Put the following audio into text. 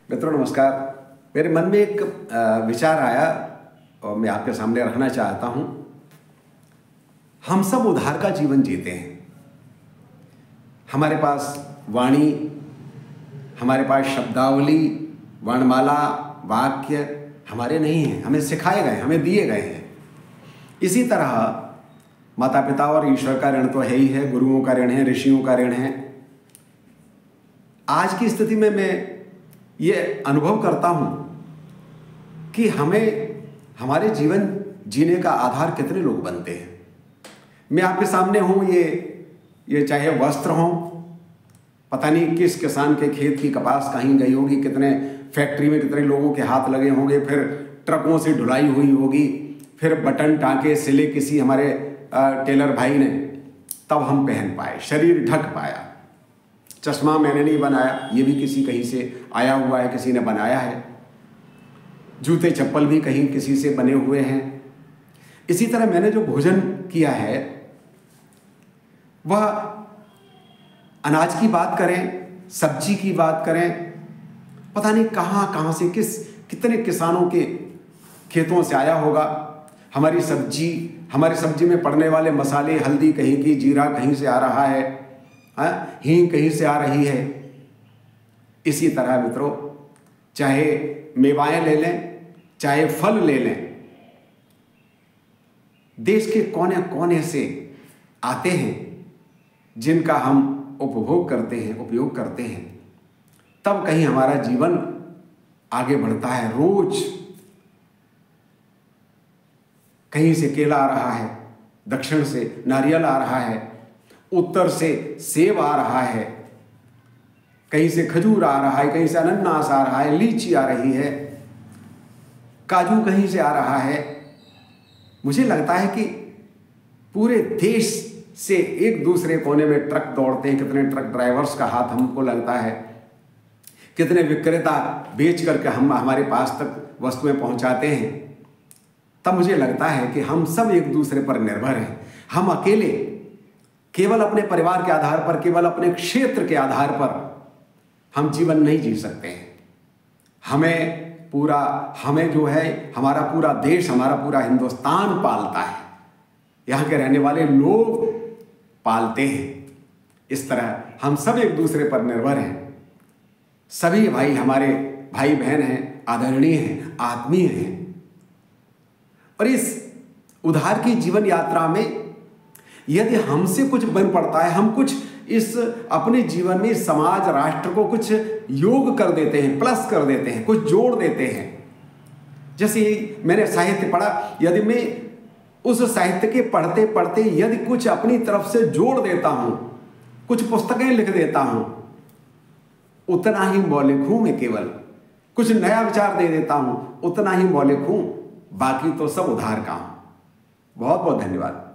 मित्रों नमस्कार। मेरे मन में एक विचार आया और मैं आपके सामने रखना चाहता हूं। हम सब उधार का जीवन जीते हैं। हमारे पास वाणी, हमारे पास शब्दावली, वर्णमाला, वाक्य हमारे नहीं हैं, हमें सिखाए गए, हमें दिए गए हैं। इसी तरह माता पिता और ईश्वर का ऋण तो है ही है, गुरुओं का ऋण है, ऋषियों का ऋण है। आज की स्थिति में मैं ये अनुभव करता हूं कि हमें हमारे जीवन जीने का आधार कितने लोग बनते हैं। मैं आपके सामने हूं, ये चाहे वस्त्र हों, पता नहीं किस किसान के खेत की कपास कहीं गई होगी, कितने फैक्ट्री में कितने लोगों के हाथ लगे होंगे, फिर ट्रकों से ढुलाई हुई होगी, फिर बटन टाँके सिले किसी हमारे टेलर भाई ने, तब हम पहन पाए, शरीर ढक पाया। चश्मा मैंने नहीं बनाया, ये भी किसी कहीं से आया हुआ है, किसी ने बनाया है। जूते चप्पल भी कहीं किसी से बने हुए हैं। इसी तरह मैंने जो भोजन किया है वह अनाज की बात करें, सब्जी की बात करें, पता नहीं कहाँ से कितने किसानों के खेतों से आया होगा। हमारी सब्जी में पड़ने वाले मसाले, हल्दी कहीं की, जीरा कहीं से आ रहा है, हींग कहीं से आ रही है। इसी तरह मित्रों, चाहे मेवाएं ले लें, चाहे फल ले लें, देश के कोने कोने से आते हैं जिनका हम उपभोग करते हैं, उपयोग करते हैं। तब कहीं हमारा जीवन आगे बढ़ता है। रोज कहीं से केला आ रहा है, दक्षिण से नारियल आ रहा है, उत्तर से सेब आ रहा है, कहीं से खजूर आ रहा है, कहीं से अनन्नास आ रहा है, लीची आ रही है, काजू कहीं से आ रहा है। मुझे लगता है कि पूरे देश से एक दूसरे कोने में ट्रक दौड़ते हैं। कितने ट्रक ड्राइवर्स का हाथ हमको लगता है, कितने विक्रेता बेच करके हमारे पास तक वस्तुएं पहुंचाते हैं। तब मुझे लगता है कि हम सब एक दूसरे पर निर्भर हैं। हम अकेले केवल अपने परिवार के आधार पर, केवल अपने क्षेत्र के आधार पर हम जीवन नहीं जी सकते हैं। हमें जो है हमारा पूरा देश, हमारा पूरा हिंदुस्तान पालता है, यहाँ के रहने वाले लोग पालते हैं। इस तरह हम सब एक दूसरे पर निर्भर हैं। सभी भाई हमारे भाई बहन हैं, आदरणीय हैं, आत्मीय हैं। और इस उधार की जीवन यात्रा में यदि हमसे कुछ बन पड़ता है, हम कुछ इस अपने जीवन में समाज, राष्ट्र को कुछ योग कर देते हैं, प्लस कर देते हैं, कुछ जोड़ देते हैं। जैसे मैंने साहित्य पढ़ा, यदि मैं उस साहित्य के पढ़ते पढ़ते यदि कुछ अपनी तरफ से जोड़ देता हूं, कुछ पुस्तकें लिख देता हूं, उतना ही मौलिक हूं मैं। केवल कुछ नया विचार दे देता हूं, उतना ही मौलिक हूं। बाकी तो सब उधार का हूं। बहुत बहुत धन्यवाद।